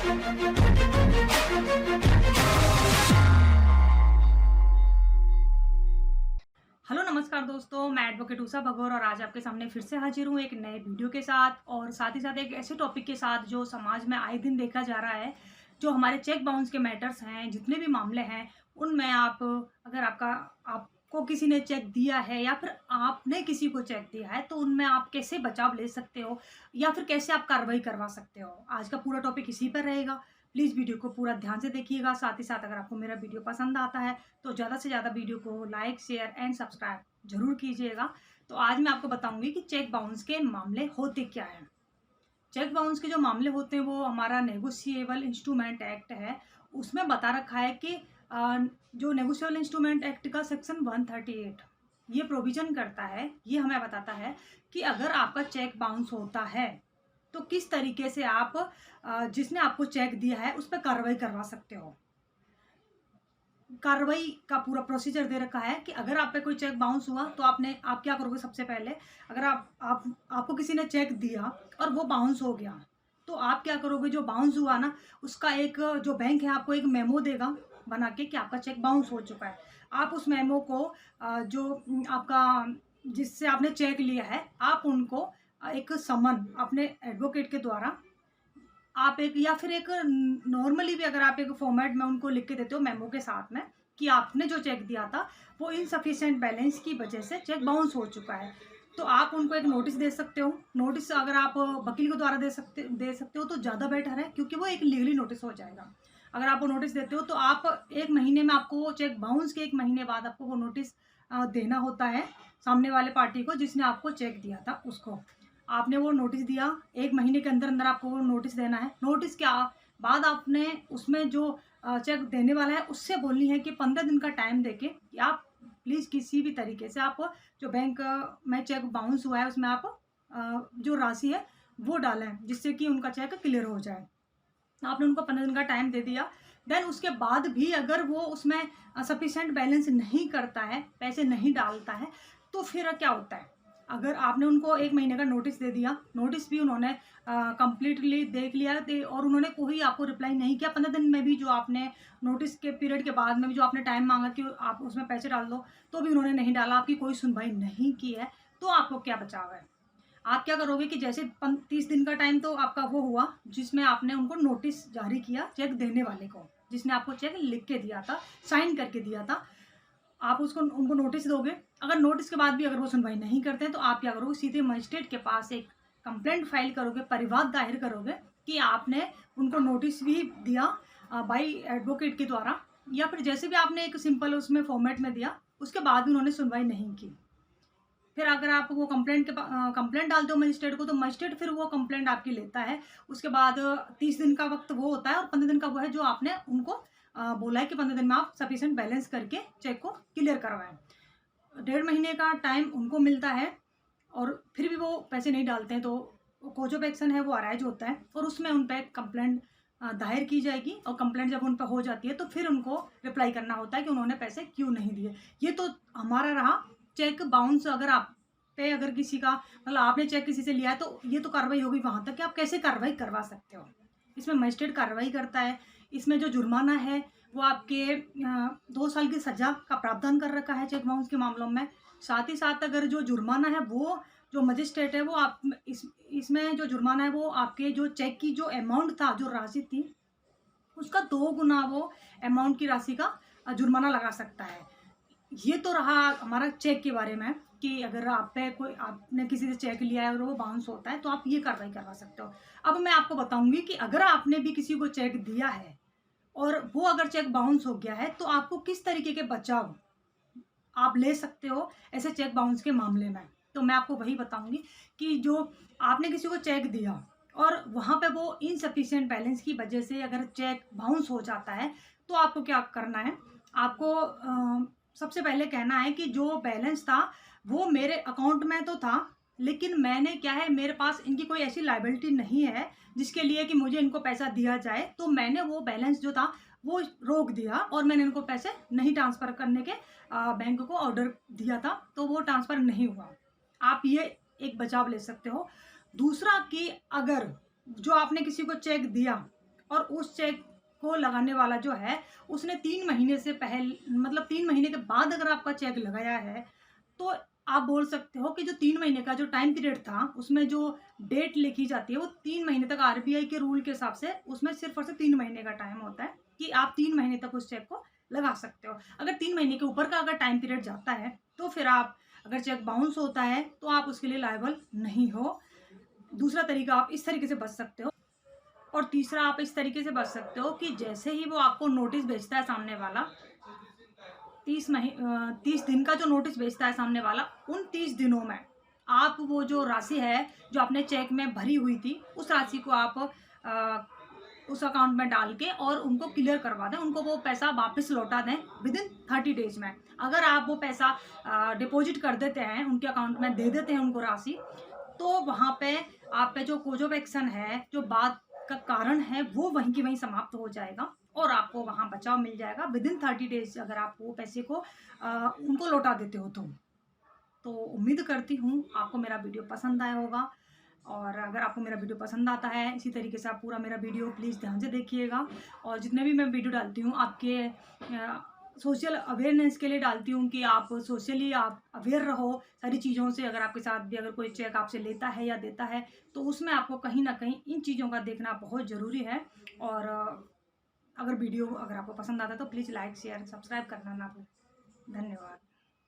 Hello नमस्कार दोस्तों, मैं एडवोकेट उषा भगौर और आज आपके सामने फिर से हाजिर हूँ एक नए वीडियो के साथ और साथ ही साथ एक ऐसे टॉपिक के साथ जो समाज में आए दिन देखा जा रहा है। जो हमारे चेक बाउंस के मैटर्स हैं, जितने भी मामले हैं, उनमें आप अगर आपको किसी ने चेक दिया है या फिर आपने किसी को चेक दिया है, तो उनमें आप कैसे बचाव ले सकते हो या फिर कैसे आप कार्रवाई करवा सकते हो। आज का पूरा टॉपिक इसी पर रहेगा। प्लीज़ वीडियो को पूरा ध्यान से देखिएगा। साथ ही साथ अगर आपको मेरा वीडियो पसंद आता है तो ज़्यादा से ज़्यादा वीडियो को लाइक, शेयर एंड सब्सक्राइब ज़रूर कीजिएगा। तो आज मैं आपको बताऊंगी कि चेक बाउंस के मामले होते क्या हैं। चेक बाउंस के जो मामले होते हैं वो हमारा नेगोशिएबल इंस्ट्रूमेंट एक्ट है। उसमें बता रखा है कि जो नेगोशिएबल इंस्ट्रूमेंट एक्ट का सेक्शन 138 ये प्रोविजन करता है, ये हमें बताता है कि अगर आपका चेक बाउंस होता है तो किस तरीके से आप जिसने आपको चेक दिया है उस पर कार्रवाई करवा सकते हो। कार्रवाई का पूरा प्रोसीजर दे रखा है कि अगर आप पे कोई चेक बाउंस हुआ तो आप क्या करोगे। सबसे पहले अगर आपको किसी ने चेक दिया और वो बाउंस हो गया, तो आप क्या करोगे। जो बाउंस हुआ ना, उसका एक जो बैंक है आपको एक मेमो देगा बना के कि आपका चेक बाउंस हो चुका है। आप उस मेमो को जो आपका जिससे आपने चेक लिया है, आप उनको एक समन अपने एडवोकेट के द्वारा आप एक या फिर एक नॉर्मली भी अगर आप एक फॉर्मेट में उनको लिख के देते हो मेमो के साथ में कि आपने जो चेक दिया था वो इनसफिशिएंट बैलेंस की वजह से चेक बाउंस हो चुका है, तो आप उनको एक नोटिस दे सकते हो। नोटिस अगर आप वकील के द्वारा दे सकते हो तो ज़्यादा बेटर है, क्योंकि वो एक लीगली नोटिस हो जाएगा। अगर आप वो नोटिस देते हो तो आप एक महीने में आपको वो चेक बाउंस के एक महीने बाद आपको वो नोटिस देना होता है सामने वाले पार्टी को जिसने आपको चेक दिया था उसको। आपने वो नोटिस दिया, 1 महीने के अंदर अंदर आपको वो नोटिस देना है। नोटिस के बाद आपने उसमें जो चेक देने वाला है उससे बोलनी है कि 15 दिन का टाइम देके कि आप प्लीज़ किसी भी तरीके से आप जो बैंक में चेक बाउंस हुआ है उसमें आप जो राशि है वो डालें, जिससे कि उनका चेक क्लियर हो जाए। आपने उनको 15 दिन का टाइम दे दिया। देन उसके बाद भी अगर वो उसमें सफिशिएंट बैलेंस नहीं करता है, पैसे नहीं डालता है, तो फिर क्या होता है। अगर आपने उनको 1 महीने का नोटिस दे दिया, नोटिस भी उन्होंने कंप्लीटली देख लिया और उन्होंने कोई आपको रिप्लाई नहीं किया 15 दिन में भी, जो आपने नोटिस के पीरियड के बाद में भी जो आपने टाइम मांगा कि आप उसमें पैसे डाल दो, तो भी उन्होंने नहीं डाला, आपकी कोई सुनवाई नहीं की है, तो आपको क्या बचाव है। आप क्या करोगे कि जैसे 30 दिन का टाइम तो आपका वो हुआ जिसमें आपने उनको नोटिस जारी किया चेक देने वाले को, जिसने आपको चेक लिख के दिया था, साइन करके दिया था। आप उसको उनको नोटिस दोगे। अगर नोटिस के बाद भी अगर वो सुनवाई नहीं करते हैं तो आप क्या करोगे, सीधे मजिस्ट्रेट के पास एक कंप्लेंट फाइल करोगे, परिवाद दायर करोगे कि आपने उनको नोटिस भी दिया बाई एडवोकेट के द्वारा, या फिर जैसे भी आपने एक सिंपल उसमें फॉर्मेट में दिया, उसके बाद भी उन्होंने सुनवाई नहीं की। फिर अगर आप वो कंप्लेंट डालते हो मजिस्ट्रेट को, तो मजिस्ट्रेट फिर वो कंप्लेंट आपकी लेता है। उसके बाद 30 दिन का वक्त वो होता है और 15 दिन का वो है जो आपने उनको बोला है कि 15 दिन में आप सफिशिएंट बैलेंस करके चेक को क्लियर करवाएं। 1.5 महीने का टाइम उनको मिलता है और फिर भी वो पैसे नहीं डालते हैं, तो कोज ऑफ एक्शन है वो अराइज होता है और उसमें उन पर कंप्लेंट दायर की जाएगी। और कंप्लेंट जब उन पर हो जाती है तो फिर उनको रिप्लाई करना होता है कि उन्होंने पैसे क्यों नहीं दिए। ये तो हमारा रहा चेक बाउंस। अगर आप पे अगर किसी का मतलब आपने चेक किसी से लिया है तो ये तो कार्रवाई होगी वहाँ तक कि आप कैसे कार्रवाई करवा सकते हो। इसमें मजिस्ट्रेट कार्रवाई करता है। इसमें जो जुर्माना है वो आपके 2 साल की सज़ा का प्रावधान कर रखा है चेक बाउंस के मामलों में। साथ ही साथ अगर जो जुर्माना है वो जो मजिस्ट्रेट है वो आप इसमें जो जुर्माना है वो आपके जो चेक की जो अमाउंट था, जो राशि थी, उसका 2 गुना वो अमाउंट की राशि का जुर्माना लगा सकता है। ये तो रहा हमारा चेक के बारे में कि अगर आप पे कोई आपने किसी से चेक लिया है और वो बाउंस होता है तो आप ये कार्रवाई करवा सकते हो। अब मैं आपको बताऊंगी कि अगर आपने भी किसी को चेक दिया है और वो अगर चेक बाउंस हो गया है तो आपको किस तरीके के बचाव आप ले सकते हो ऐसे चेक बाउंस के मामले में। तो मैं आपको वही बताऊंगी कि जो आपने किसी को चेक दिया और वहाँ पे वो इनसफिशिएंट बैलेंस की वजह से अगर चेक बाउंस हो जाता है तो आपको क्या करना है। आपको सबसे पहले कहना है कि जो बैलेंस था वो मेरे अकाउंट में तो था, लेकिन मैंने क्या है, मेरे पास इनकी कोई ऐसी लायबिलिटी नहीं है जिसके लिए कि मुझे इनको पैसा दिया जाए, तो मैंने वो बैलेंस जो था वो रोक दिया और मैंने इनको पैसे नहीं ट्रांसफ़र करने के बैंक को ऑर्डर दिया था, तो वो ट्रांसफ़र नहीं हुआ। आप ये एक बचाव ले सकते हो। दूसरा कि अगर जो आपने किसी को चेक दिया और उस चेक को लगाने वाला जो है उसने 3 महीने से मतलब 3 महीने के बाद अगर आपका चेक लगाया है, तो आप बोल सकते हो कि जो 3 महीने का जो टाइम पीरियड था, उसमें जो डेट लिखी जाती है वो 3 महीने तक आरबीआई के रूल के हिसाब से उसमें सिर्फ़ और सिर्फ़ 3 महीने का टाइम होता है कि आप 3 महीने तक उस चेक को लगा सकते हो। अगर 3 महीने के ऊपर का अगर टाइम पीरियड जाता है, तो फिर आप अगर चेक बाउंस होता है, तो आप उसके लिए लायबल नहीं हो। दूसरा तरीका आप इस तरीके से बच सकते हो। और तीसरा आप इस तरीके से बच सकते हो कि जैसे ही वो आपको नोटिस भेजता है सामने वाला, 30 दिन का जो नोटिस भेजता है सामने वाला, उन 30 दिनों में आप वो जो राशि है, जो आपने चेक में भरी हुई थी, उस राशि को आप उस अकाउंट में डाल के और उनको क्लियर करवा दें, उनको वो पैसा वापस लौटा दें विदिन 30 डेज़ में। अगर आप वो पैसा डिपॉज़िट कर देते हैं, उनके अकाउंट में दे देते हैं उनको राशि, तो वहाँ पे आप पे जो कोज़ ऑफ एक्शन है, जो बात का कारण है, वो वहीं की वहीं समाप्त हो जाएगा और आपको वहाँ बचाव मिल जाएगा विदिन 30 डेज़ अगर आप वो पैसे को उनको लौटा देते हो तो। तो उम्मीद करती हूँ आपको मेरा वीडियो पसंद आया होगा और अगर आपको मेरा वीडियो पसंद आता है, इसी तरीके से आप पूरा मेरा वीडियो प्लीज़ ध्यान से देखिएगा और जितने भी मैं वीडियो डालती हूँ आपके सोशल अवेयरनेस के लिए डालती हूँ कि आप सोशली आप अवेयर रहो सारी चीज़ों से। अगर आपके साथ भी अगर कोई चेक आपसे लेता है या देता है, तो उसमें आपको कहीं न कहीं इन चीज़ों का देखना बहुत ज़रूरी है। और अगर वीडियो अगर आपको पसंद आता है तो प्लीज़ लाइक, शेयर, सब्सक्राइब करना ना भूलें। धन्यवाद।